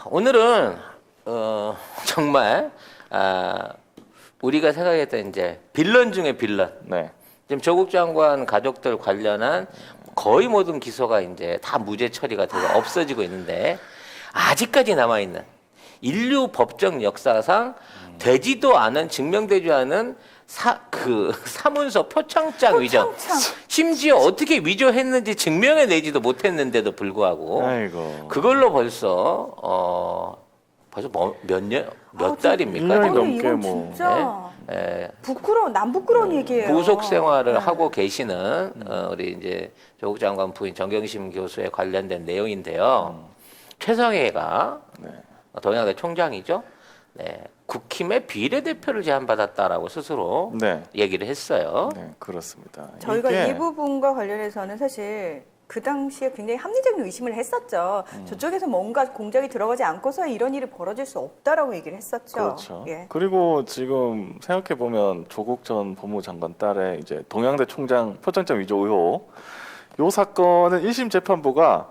오늘은 정말 우리가 생각했던 이제 빌런 중에 빌런. 네. 지금 조국 장관 가족들 관련한 거의 모든 기소가 이제 다 무죄 처리가 되고 없어지고 있는데 아직까지 남아 있는 인류 법정 역사상 되지도 않은 증명되지 않은 사문서 표창장 위조. 심지어 어떻게 위조했는지 증명해내지도 못했는데도 불구하고 아이고. 그걸로 벌써 몇 달입니까? 1년이 지금? 넘게 이건 뭐. 진짜 예, 부끄러운 얘기예요. 구속 생활을 네. 하고 계시는 우리 이제 조국 장관 부인 정경심 교수에 관련된 내용인데요. 최성해가 동양대 총장이죠. 네, 국힘의 비례대표를 제안받았다라고 스스로 네. 얘기를 했어요. 네, 그렇습니다. 저희가 이게 이 부분과 관련해서는 사실 그 당시에 굉장히 합리적인 의심을 했었죠. 저쪽에서 뭔가 공작이 들어가지 않고서 이런 일이 벌어질 수 없다라고 얘기를 했었죠. 그렇죠. 예. 그리고 지금 생각해 보면 조국 전 법무장관 딸의 이제 동양대 총장 표창장 위조 의혹, 요 사건은 1심 재판부가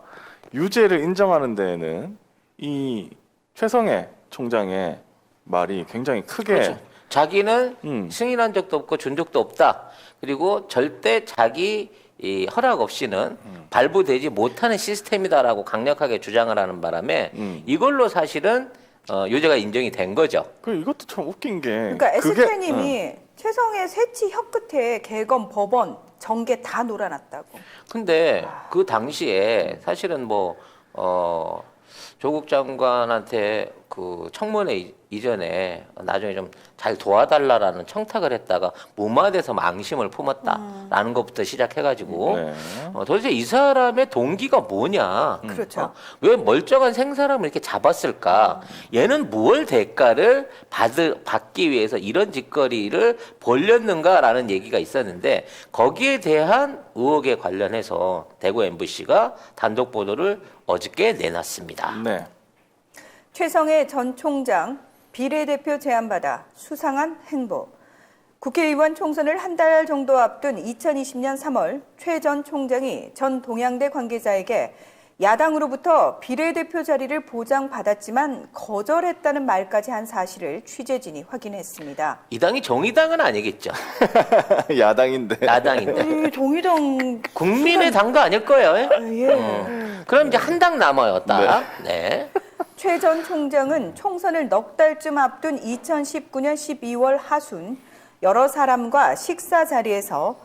유죄를 인정하는 데에는 이 최성해 총장의 말이 굉장히 크게 그렇죠. 자기는 음. 승인한 적도 없고 준 적도 없다. 그리고 절대 자기 이 허락 없이는 발부되지 못하는 시스템이다라고 강력하게 주장을 하는 바람에 이걸로 사실은 유죄가 인정이 된 거죠. 그 이것도 참 웃긴 게 그러니까 그게 SK님이 최성의 새치 혀 끝에 개검, 법원, 정계 다 놀아놨다고. 근데 그 당시에 사실은 조국 장관한테 그 청문회 이전에 나중에 좀 잘 도와달라라는 청탁을 했다가 무마돼서 망심을 품었다라는 것부터 시작해가지고 네. 도대체 이 사람의 동기가 뭐냐? 그렇죠. 왜 멀쩡한 생사람을 이렇게 잡았을까? 얘는 무얼 대가를 받기 위해서 이런 짓거리를 벌였는가라는 얘기가 있었는데 거기에 대한 의혹에 관련해서 대구 MBC가 단독 보도를 어저께 내놨습니다. 네. 최성해 전 총장 비례대표 제안받아 수상한 행보. 국회의원 총선을 한 달 정도 앞둔 2020년 3월 최 전 총장이 전 동양대 관계자에게 야당으로부터 비례대표 자리를 보장받았지만 거절했다는 말까지 한 사실을 취재진이 확인했습니다. 이 당이 정의당은 아니겠죠. 야당인데. 야당인데. 이 동의당 국민의 당도 아닐 거예요. 예. 그럼 이제 한 당 남아요, 딱. 네. 최 전 총장은 총선을 넉 달쯤 앞둔 2019년 12월 하순 여러 사람과 식사 자리에서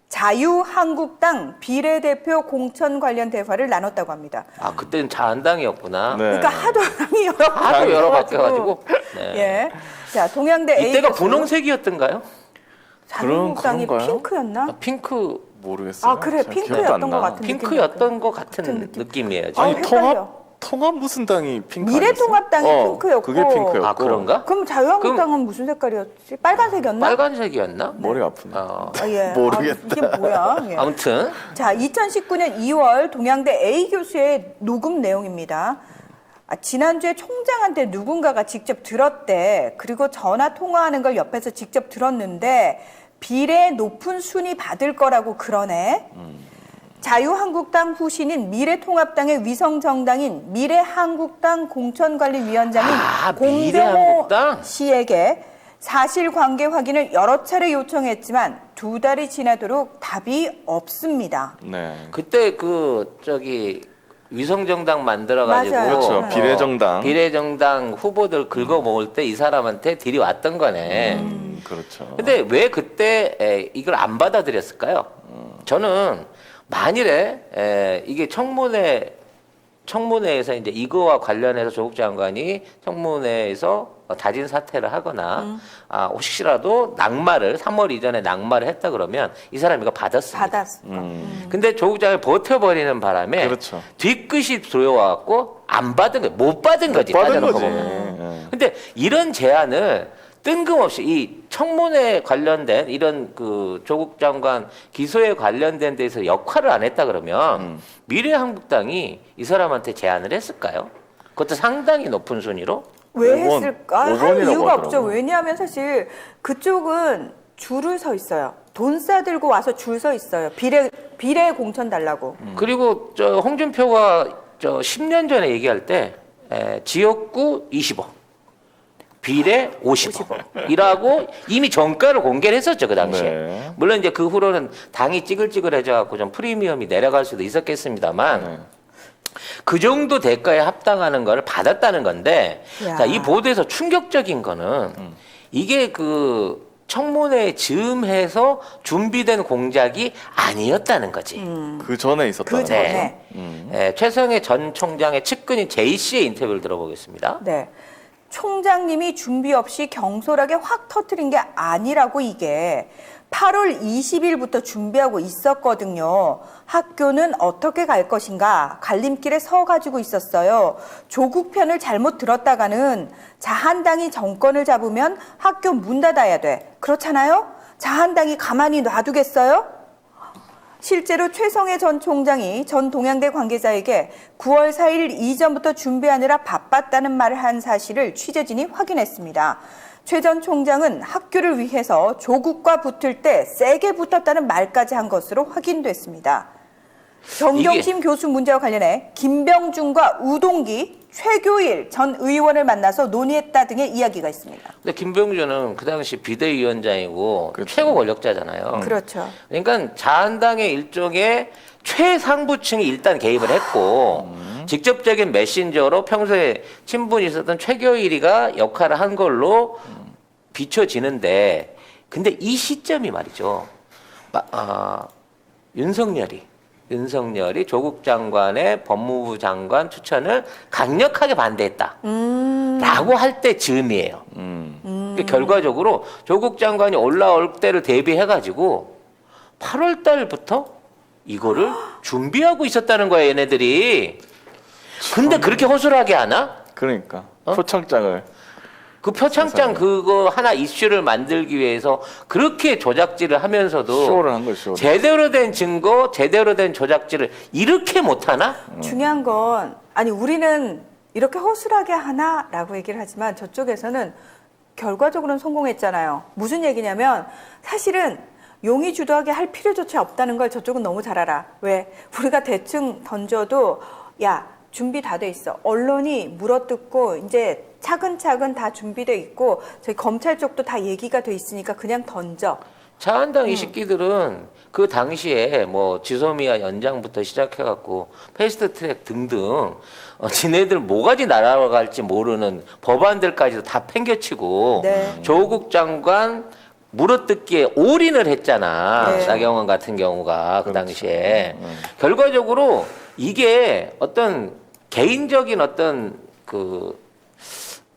자유한국당 비례대표 공천 관련 대화를 나눴다고 합니다. 아, 그때는 자한당이었구나. 네. 그러니까 하도 당이 하도 여러 바뀌어가지고. 네. 예. 자, 동양대 A 이때가 교수. 분홍색이었던가요? 자유한국당이 그런가요? 핑크였나? 핑크, 모르겠어요. 아, 그래. 잘 기억도 핑크였던 안 것 나. 같은 핑크였던 것 같은 느낌. 느낌이에요. 아, 아니 헷갈려. 통합 무슨 당이 핑크 미래통합당이 아니었어요? 핑크였고. 그게 핑크였고. 아, 그런가? 그럼 자유한국당은 무슨 색깔이었지? 빨간색이었나? 빨간색이었나? 머리 아프네. 어, 아, 예. 모르겠다. 아, 이게 뭐야? 예. 아무튼 자, 2019년 2월 동양대 A 교수의 녹음 내용입니다. 지난주에 총장한테 누군가가 직접 들었대. 그리고 전화 통화하는 걸 옆에서 직접 들었는데 비례 높은 순위 받을 거라고 그러네. 자유한국당 후신인 미래통합당의 위성정당인 미래한국당 공천관리위원장인 공병호 미래한국당? 씨에게 사실관계 확인을 여러 차례 요청했지만 2달이 지나도록 답이 없습니다. 네. 그때 위성정당 만들어가지고 맞아요. 그렇죠. 비례정당. 비례정당 후보들 긁어 모을 때 이 사람한테 딜이 왔던 거네. 그렇죠. 근데 왜 그때 이걸 안 받아들였을까요? 저는 만일에 이게 청문회에서 이제 이거와 관련해서 조국 장관이 청문회에서 다진 사퇴를 하거나 혹시라도 3월 이전에 낙마를 했다 그러면 이 사람이 이거 받았습니다. 받았을까? 근데 조국 장관이 버텨버리는 바람에 그렇죠. 뒤끝이 들어와갖고 안 받은 거, 못 받은 거지. 받은 따져놓고 거지. 보면. 근데 이런 제안을 뜬금없이 이 청문회 관련된 이런 그 조국 장관 기소에 관련된 데서 역할을 안 했다 그러면 미래한국당이 이 사람한테 제안을 했을까요? 그것도 상당히 높은 순위로? 왜 5번, 했을까? 할 5번이라고 이유가 없죠. 하더라고요. 왜냐하면 사실 그쪽은 줄을 서 있어요. 돈 싸들고 와서 줄 서 있어요. 비례 공천 달라고. 그리고 홍준표가 10년 전에 얘기할 때 지역구 20억, 비례 50억이라고 이미 정가를 공개를 했었죠 그 당시에. 네. 물론 이제 그 후로는 당이 찌글찌글해져갖고 좀 프리미엄이 내려갈 수도 있었겠습니다만. 네. 그 정도 대가에 합당하는 걸 받았다는 건데, 야. 자, 이 보도에서 충격적인 거는 이게 그 청문회에 즈음해서 준비된 공작이 아니었다는 거지. 그 전에 있었다는 그 전에. 네. 거죠. 최성해 전 총장의 측근인 제이 씨의 인터뷰를 들어보겠습니다. 네. 총장님이 준비 없이 경솔하게 확 터뜨린 게 아니라고 이게 8월 20일부터 준비하고 있었거든요. 학교는 어떻게 갈 것인가 갈림길에 서 가지고 있었어요. 조국 편을 잘못 들었다가는 자한당이 정권을 잡으면 학교 문 닫아야 돼. 그렇잖아요? 자한당이 가만히 놔두겠어요? 실제로 최성해 전 총장이 전 동양대 관계자에게 9월 4일 이전부터 준비하느라 바빴다는 말을 한 사실을 취재진이 확인했습니다. 최 전 총장은 학교를 위해서 조국과 붙을 때 세게 붙었다는 말까지 한 것으로 확인됐습니다. 정경심 교수 문제와 관련해 김병준과 우동기, 최교일 전 의원을 만나서 논의했다 등의 이야기가 있습니다. 근데 김병준은 그 당시 비대위원장이고 그렇죠. 최고 권력자잖아요. 그렇죠. 그러니까 자한당의 일종의 최상부층이 일단 개입을 했고 직접적인 메신저로 평소에 친분이 있었던 최교일이가 역할을 한 걸로 비춰지는데, 근데 이 시점이 말이죠. 윤석열이 조국 장관의 법무부 장관 추천을 강력하게 반대했다. 라고 할 때 즈음이에요. 그러니까 결과적으로 조국 장관이 올라올 때를 대비해가지고 8월 달부터 이거를 준비하고 있었다는 거야, 얘네들이. 근데 그렇게 허술하게 하나? 그러니까 표창장을 그 표창장 그거 하나 이슈를 만들기 위해서 그렇게 조작질을 하면서도 쇼를 한 거죠. 제대로 된 증거, 제대로 된 조작질을 이렇게 못하나? 중요한 건 아니 우리는 이렇게 허술하게 하나라고 얘기를 하지만 저쪽에서는 결과적으로는 성공했잖아요. 무슨 얘기냐면 사실은 용의 주도하게 할 필요조차 없다는 걸 저쪽은 너무 잘 알아. 왜? 우리가 대충 던져도 야 준비 다 돼 있어. 언론이 물어뜯고 이제 차근차근 다 준비돼 있고 저희 검찰 쪽도 다 얘기가 돼 있으니까 그냥 던져. 자한당 이 새끼들은 그 당시에 뭐 지소미아 연장부터 시작해갖고 패스트트랙 등등 지네들 뭐가지 날아갈지 모르는 법안들까지도 다 팽개치고 네. 조국 장관 물어뜯기에 올인을 했잖아. 네. 나경원 같은 경우가 그 그렇죠. 당시에. 결과적으로 이게 어떤 개인적인 어떤 그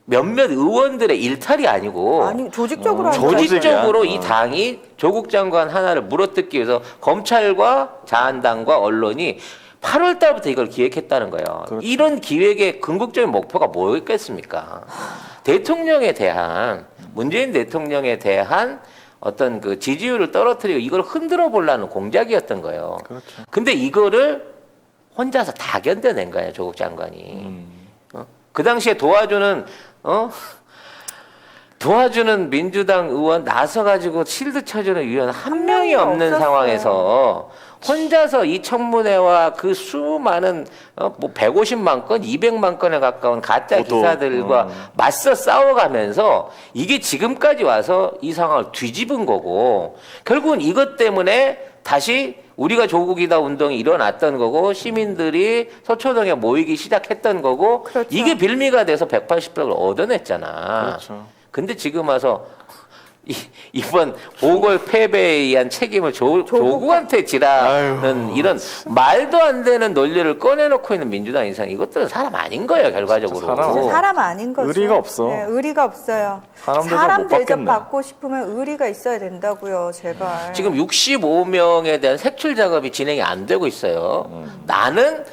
몇몇 의원들의 일탈이 아니고 아니 조직적으로 한 거야. 조직적으로 조직이야. 이 당이 조국 장관 하나를 물어뜯기 위해서 검찰과 자한당과 언론이 8월 달부터 이걸 기획했다는 거예요. 그렇죠. 이런 기획의 궁극적인 목표가 뭐였겠습니까? 대통령에 대한 문재인 대통령에 대한 어떤 그 지지율을 떨어뜨리고 이걸 흔들어 보려는 공작이었던 거예요. 그렇죠. 근데 이거를 혼자서 다 견뎌낸 거예요, 조국 장관이. 그 당시에 도와주는 민주당 의원 나서가지고 실드 쳐주는 의원 한 명이 없는 없었어요. 상황에서 혼자서 이 청문회와 그 수많은 뭐 150만 건, 200만 건에 가까운 가짜 보도. 기사들과 맞서 싸워가면서 이게 지금까지 와서 이 상황을 뒤집은 거고 결국은 이것 때문에 다시 우리가 조국이다 운동이 일어났던 거고 시민들이 서초동에 모이기 시작했던 거고 그렇죠. 이게 빌미가 돼서 180석을 얻어냈잖아. 그렇죠. 근데 지금 와서 이번 보궐 패배에 의한 책임을 조국한테 지라는 아유, 이런 말도 안 되는 논리를 꺼내놓고 있는 민주당 인상 이것들은 사람 아닌 거예요 결과적으로. 진짜 사람 진짜 사람 아닌 거죠. 의리가 없어. 네, 의리가 없어요. 사람 대접 사람 못 대접 받겠네. 받고 싶으면 의리가 있어야 된다고요, 제발. 지금 65명에 대한 색출 작업이 진행이 안 되고 있어요. 나는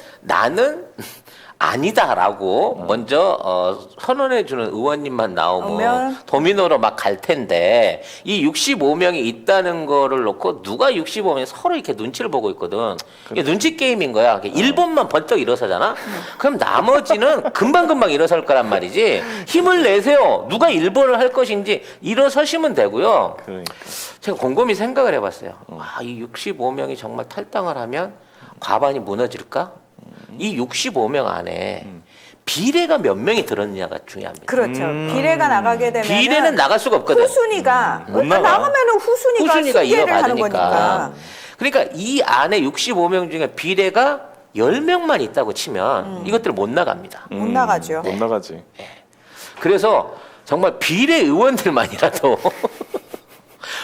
아니다라고 먼저 선언해주는 의원님만 나오면 오면. 도미노로 막 갈 텐데 이 65명이 있다는 거를 놓고 누가 65명이 서로 이렇게 눈치를 보고 있거든. 이게 눈치 게임인 거야. 1번만 번쩍 일어서잖아. 그럼 나머지는 금방금방 일어설 거란 말이지. 힘을 내세요. 누가 1번을 할 것인지 일어서시면 되고요. 그러니까. 제가 곰곰이 생각을 해봤어요. 이 65명이 정말 탈당을 하면 과반이 무너질까? 이 65명 안에 비례가 몇 명이 들었느냐가 중요합니다. 그렇죠. 비례가 나가게 되면 비례는 나갈 수가 없거든. 후순위가 못 나가. 나가면은 후순위가 후순위가 승계를 하는 이어받으니까. 거니까. 그러니까 이 안에 65명 중에 비례가 10명만 있다고 치면 이것들 못 나갑니다. 못 나가죠. 못 나가지. 그래서 정말 비례 의원들만이라도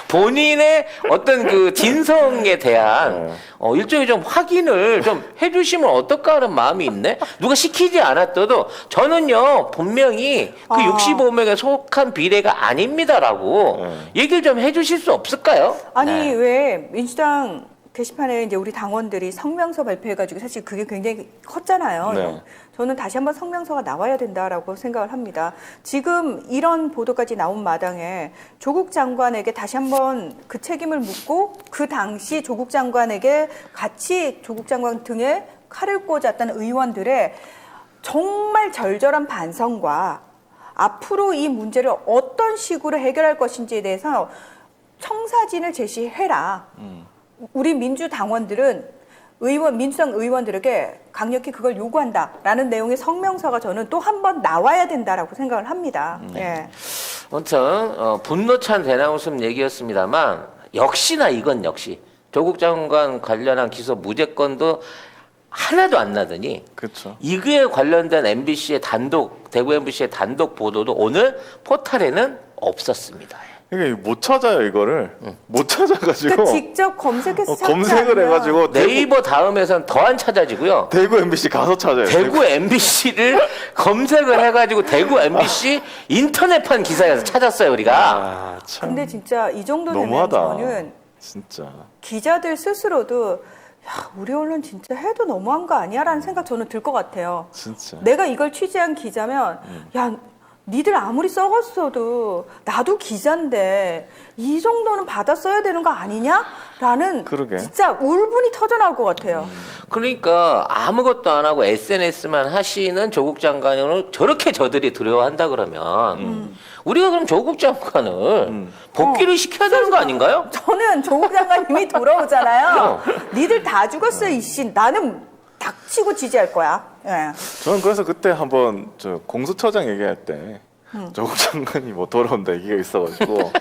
본인의 어떤 그 진성에 대한 일종의 좀 확인을 좀 해주시면 어떨까 하는 마음이 있네. 누가 시키지 않았어도 저는요 분명히 그 65명에 속한 비례가 아닙니다라고 얘기를 좀 해주실 수 없을까요? 아니 네. 왜 민주당 게시판에 이제 우리 당원들이 성명서 발표해가지고 사실 그게 굉장히 컸잖아요. 네. 저는 다시 한번 성명서가 나와야 된다라고 생각을 합니다. 지금 이런 보도까지 나온 마당에 조국 장관에게 다시 한번 그 책임을 묻고 그 당시 조국 장관에게 같이 조국 장관 등에 칼을 꽂았던 의원들의 정말 절절한 반성과 앞으로 이 문제를 어떤 식으로 해결할 것인지에 대해서 청사진을 제시해라. 우리 민주당원들은 민주당 의원들에게 강력히 그걸 요구한다라는 내용의 성명서가 저는 또 한 번 나와야 된다라고 생각을 합니다. 예. 아무튼 분노찬 대나무숲 얘기였습니다만 역시나 이건 역시 조국 장관 관련한 기소 무죄권도 하나도 안 나더니 그렇죠. 이거에 관련된 MBC의 단독 대구 MBC의 단독 보도도 오늘 포털에는 없었습니다. 이게 못 찾아요 이거를. 못 찾아가지고 그러니까 직접 검색해서 찾지 검색을 않으면 해가지고 네이버 다음에선 더 안 찾아지고요. 대구 MBC 가서 찾아요. 대구 MBC를 검색을 해가지고 대구 MBC 인터넷판 기사에서 찾았어요 우리가. 아, 참. 근데 진짜 이 정도 되면 너무하다. 저는 진짜. 기자들 스스로도 야, 우리 언론 진짜 해도 너무한 거 아니야라는 생각 저는 들 것 같아요. 진짜. 내가 이걸 취재한 기자면 야 니들 아무리 썩었어도 나도 기자인데 이 정도는 받아 써야 되는 거 아니냐라는 그러게. 진짜 울분이 터져 나올 것 같아요. 그러니까 아무것도 안 하고 SNS만 하시는 조국 장관을 저렇게 저들이 두려워한다 그러면 우리가 그럼 조국 장관을 복귀를 시켜야 되는 거 아닌가요? 저는 조국 장관님이 돌아오잖아요. 니들 다 죽었어 이씨. 나는 닥치고 지지할 거야. 예. 저는 그래서 그때 한번 저 공수처장 얘기할 때 조국 장관이 뭐 돌아온다 얘기가 있어가지고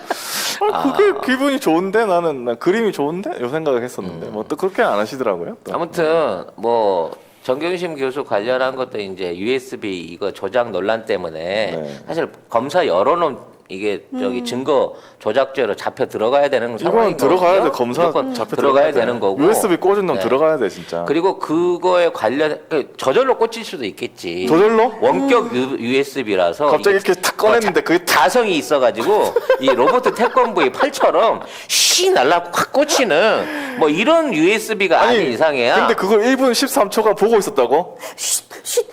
그게 기분이 좋은데 난 그림이 좋은데 이 생각을 했었는데 뭐 또 그렇게 안 하시더라고요. 또. 아무튼 뭐 정경심 교수 관련한 것도 이제 USB 이거 조작 논란 때문에 네. 사실 검사 여론은 이게 저기 증거 조작죄로 잡혀 들어가야 되는 상황인 이건 들어가야 돼. 거거든요. 검사 무조건 잡혀 들어가야 돼. 되는 거고. USB 꽂은 놈 네. 들어가야 돼 진짜. 그리고 그거에 관련 저절로 꽂힐 수도 있겠지. 저절로? 원격 USB라서 갑자기 이렇게 탁 꺼냈는데 그게 탁 자성이 있어가지고 이 로버트 태권브의 팔처럼 쉬 날라 확 꽂히는 뭐 이런 USB가 아닌 이상해야. 근데 그걸 1분 13초가 보고 있었다고?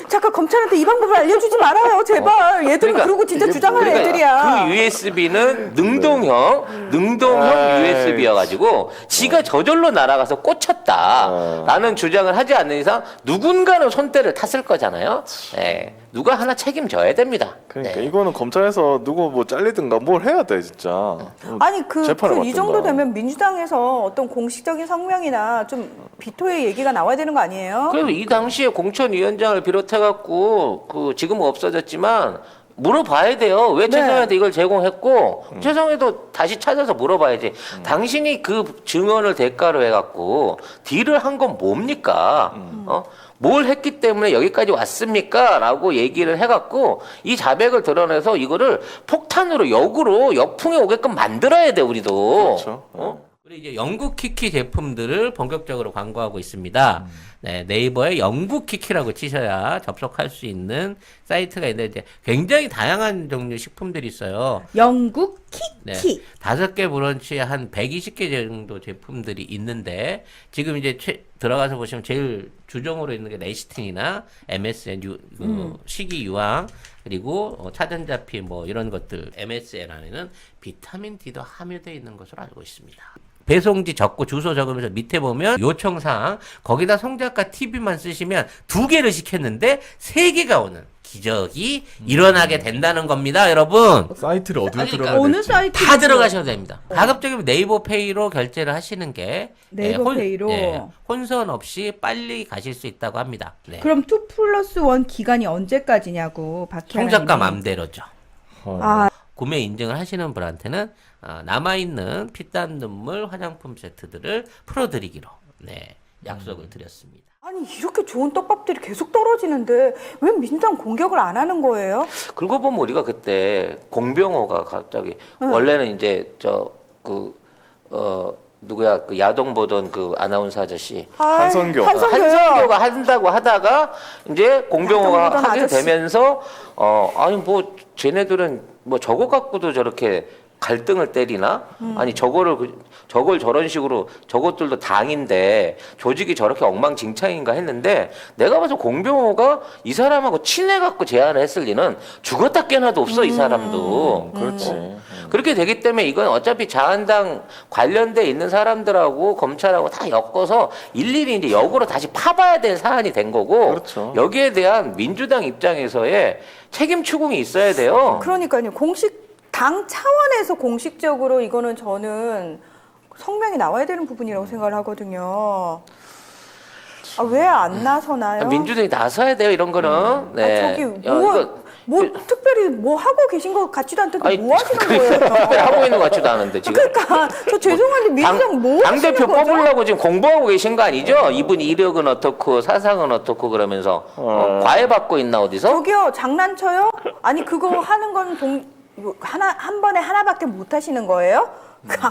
잠깐 검찰한테 이 방법을 알려주지 말아요 제발. 얘들은 그러니까 그러고 진짜 주장하는 그러니까 애들이야. 그 USB는 능동형 에이. USB여가지고 지가 저절로 날아가서 꽂혔다라는 주장을 하지 않는 이상 누군가는 손때를 탔을 거잖아요. 예. 누가 하나 책임져야 됩니다. 그러니까 네. 이거는 검찰에서 누구 뭐 잘리든가 뭘 해야 돼 진짜. 아니 재판을 이 정도 맡든가. 되면 민주당에서 어떤 공식적인 성명이나 좀 비토의 얘기가 나와야 되는 거 아니에요? 그래서 이 당시에 공천위원장을 비롯해갖고 그 지금은 없어졌지만 물어봐야 돼요. 왜 네. 최성애한테 이걸 제공했고 최성애도 다시 찾아서 물어봐야지. 당신이 그 증언을 대가로 해갖고 딜을 한 건 뭡니까? 뭘 했기 때문에 여기까지 왔습니까? 라고 얘기를 해갖고 이 자백을 드러내서 이거를 폭탄으로 역으로 역풍에 오게끔 만들어야 돼 우리도. 그렇죠. 그리고 이제 영국 키키 제품들을 본격적으로 광고하고 있습니다. 네, 네이버에 영국 키키라고 치셔야 접속할 수 있는 사이트가 있는데 이제 굉장히 다양한 종류 식품들이 있어요. 영국 네, 키키. 5개 브런치에 한 120개 정도 제품들이 있는데 지금 이제 들어가서 보시면 제일 주종으로 있는 게 레시틴이나 MSN 식이 유황 그리고 차전자피 뭐 이런 것들 MSN 안에는 비타민 D도 함유되어 있는 것으로 알고 있습니다. 배송지 적고 주소 적으면서 밑에 보면 요청사항 거기다 송작가 TV만 쓰시면 2개를 시켰는데 3개가 오는 기적이 일어나게 된다는 겁니다, 여러분. 사이트를 어디로 그러니까 들어가야 어느 될지. 사이트 다 들어가셔도 됩니다. 가급적이면 네이버 페이로 결제를 하시는 게 네이버 페이로? 혼선 없이 빨리 가실 수 있다고 합니다. 네. 그럼 2+1 기간이 언제까지냐고 박혜아님. 송작가 맘대로죠. 아, 구매 인증을 하시는 분한테는 남아있는 피땀 눈물 화장품 세트들을 풀어드리기로 약속을 드렸습니다. 아니 이렇게 좋은 떡밥들이 계속 떨어지는데 왜 민주당 공격을 안 하는 거예요? 그러고 보면 우리가 그때 공병호가 갑자기 원래는 이제 누구야 그 야동 보던 그 아나운서 아저씨 한선교. 한성교가 한다고 하다가 이제 공병호가 야동 보던 하게 아저씨. 되면서 아니 뭐 쟤네들은 뭐 저거 갖고도 저렇게 갈등을 때리나? 아니 저걸 저런 식으로 저것들도 당인데 조직이 저렇게 엉망진창인가 했는데 내가 봐서 공병호가 이 사람하고 친해갖고 제안을 했을 리는 죽었다 깨나도 없어 이 사람도. 그렇지. 그렇게 되기 때문에 이건 어차피 자한당 관련돼 있는 사람들하고 검찰하고 다 엮어서 일일이 이제 역으로 다시 파봐야 될 사안이 된 거고 그렇죠. 여기에 대한 민주당 입장에서의 책임 추궁이 있어야 돼요. 그러니까요. 당 차원에서 공식적으로 이거는 저는 성명이 나와야 되는 부분이라고 생각을 하거든요. 아, 왜 안 나서나요? 민주당이 나서야 돼요 이런 거는. 네. 저기 야, 특별히 뭐 하고 계신 것 같지도 않던데 아니, 뭐 하시는 거예요? 특별히 하고 있는 것 같지도 않은데 지금. 그러니까 저 죄송한데 민주당 뭐 하시는 당대표 거죠? 뽑으려고 지금 공부하고 계신 거 아니죠? 이분 이력은 어떻고 사상은 어떻고 그러면서 과외 받고 있나 어디서? 저기요 장난쳐요? 아니 그거 하는 건 한 번에 하나밖에 못 하시는 거예요?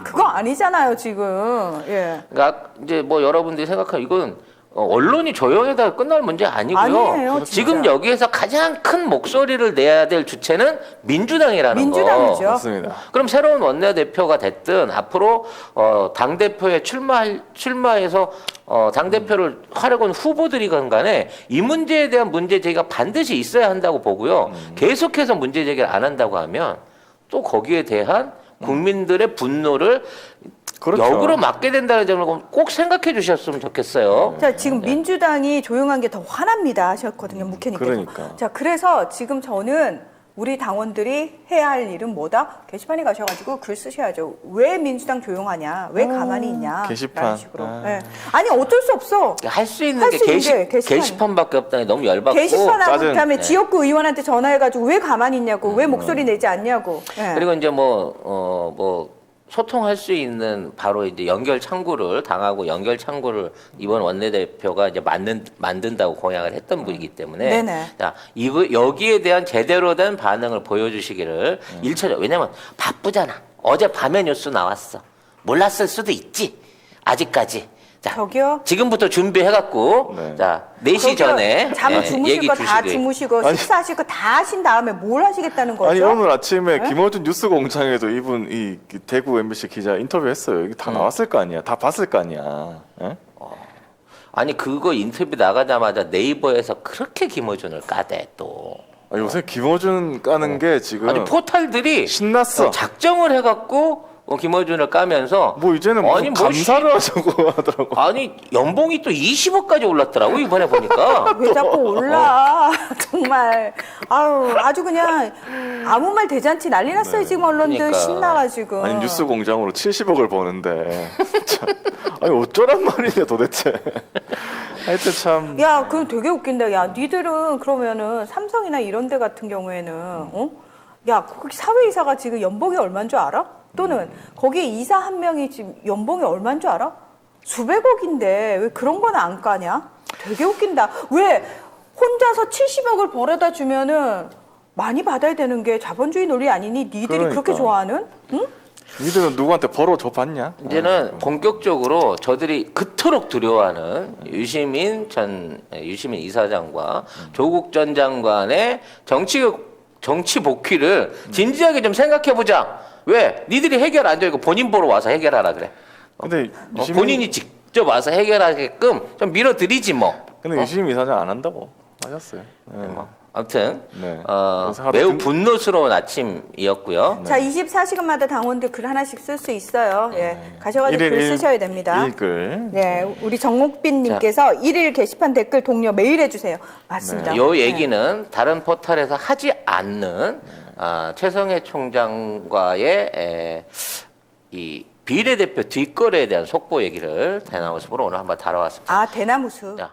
그거 아니잖아요 지금. 예. 그러니까 이제 뭐 여러분들이 생각하면 이건 언론이 조용해다 끝날 문제 아니고요. 아니에요, 진짜. 지금 여기에서 가장 큰 목소리를 내야 될 주체는 민주당이라는 민주당이죠. 거. 맞습니다. 그럼 새로운 원내대표가 됐든 앞으로 당 대표에 출마해서 당 대표를 하려고 후보들이 간에 이 문제에 대한 문제 제기가 반드시 있어야 한다고 보고요. 계속해서 문제 제기를 안 한다고 하면 또 거기에 대한 국민들의 분노를 그렇죠. 역으로 막게 된다는 점을 꼭 생각해 주셨으면 좋겠어요. 자, 지금 민주당이 조용한 게 더 화납니다 하셨거든요, 국회의원님께서. 그러니까. 자, 그래서 지금 저는 우리 당원들이 해야 할 일은 뭐다? 게시판에 가셔가지고 글 쓰셔야죠. 왜 민주당 조용하냐? 왜 가만히 있냐? 게시판. 라는 식으로. 네. 아니, 어쩔 수 없어. 할 수 있는 할 게 수 있는 게 게시판밖에 없다니 너무 열받고. 게시판하고 짜증. 그다음에 지역구 의원한테 전화해가지고 왜 가만히 있냐고, 왜 목소리 내지 않냐고. 예. 그리고 이제 소통할 수 있는 바로 이제 연결 창구를 당하고 연결 창구를 이번 원내대표가 이제 만든다고 공약을 했던 분이기 때문에 네네. 자, 여기에 대한 제대로 된 반응을 보여주시기를 일차적 왜냐면 바쁘잖아. 어제 밤에 뉴스 나왔어. 몰랐을 수도 있지. 아직까지. 자, 저기요. 지금부터 준비해갖고 네. 자 4시 전에 잠을 주무실 얘기 거 다 주시길. 주무시고 아니. 식사하실 거 다 하신 다음에 뭘 하시겠다는 거죠? 아니 오늘 아침에 네? 김어준 뉴스공장에도 이분 이 대구 MBC 기자 인터뷰했어요. 이게 다 나왔을 거 아니야. 다 봤을 거 아니야. 예? 아니 그거 인터뷰 나가자마자 네이버에서 그렇게 김어준을 까대 또. 아니, 요새 김어준 까는 게 지금 아니 포탈들이 신났어. 작정을 해갖고 김어준을 까면서 뭐 이제는 아니, 무슨 감사를 하자고 하더라고. 아니 연봉이 또 20억까지 올랐더라고 이번에 보니까. 왜 자꾸 올라? 정말 아주 그냥 아무 말 대잔치 난리 났어요. 지금 언론들 그러니까. 신나가지고. 아니 뉴스 공장으로 70억을 버는데 참, 아니 어쩌란 말이냐 도대체. 하여튼 참. 야, 그럼 되게 웃긴다. 야, 니들은 그러면은 삼성이나 이런 데 같은 경우에는 야, 거기 사회이사가 지금 연봉이 얼마인 줄 알아? 또는 거기에 이사 한 명이 지금 연봉이 얼마인 줄 알아? 수백억인데 왜 그런 건 안 까냐? 되게 웃긴다. 왜 혼자서 70억을 벌어다 주면은 많이 받아야 되는 게 자본주의 논리 아니니? 니들이 그러니까. 그렇게 좋아하는? 응? 니들은 누구한테 벌어줘 봤냐? 이제는 본격적으로 저들이 그토록 두려워하는 유시민 이사장과 조국 전 장관의 정치 복귀를 진지하게 좀 생각해 보자. 왜? 니들이 해결 안 되고 본인 보러 와서 해결하라 그래. 근데 본인이 직접 와서 해결하게끔 좀 밀어드리지 뭐. 근데 유시민 이사장 안 한다고 하셨어요. 예. 아무튼 네. 그래서 하루 매우 등- 분노스러운 아침이었고요. 자, 24시간마다 당원들 글 하나씩 쓸 수 있어요. 예, 가셔가지고 일일 글 일- 쓰셔야 됩니다. 일글. 네, 우리 정목빈님께서 일일 게시판 댓글 동료 매일 해주세요. 맞습니다. 요 얘기는 다른 포털에서 하지 않는 최성해 총장과의 이 비례대표 뒷거래에 대한 속보 얘기를 대나무숲으로 오늘 한번 다뤄왔습니다. 아, 대나무숲. 자,